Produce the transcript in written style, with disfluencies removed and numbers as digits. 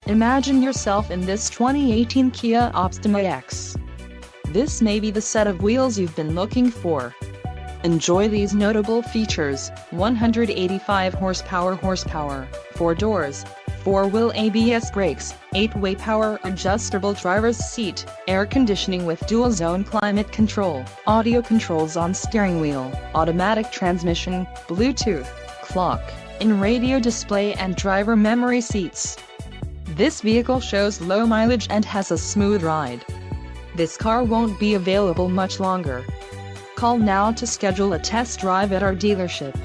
Imagine yourself in this 2018 Kia Optima X. This may be the set of wheels you've been looking for. Enjoy these notable features: 185 horsepower, 4 doors, 4-wheel ABS brakes, 8-way power adjustable driver's seat, air conditioning with dual-zone climate control, audio controls on steering wheel, automatic transmission, Bluetooth, clock, in radio display and driver memory seats. This vehicle shows low mileage and has a smooth ride. This car won't be available much longer. Call now to schedule a test drive at our dealership.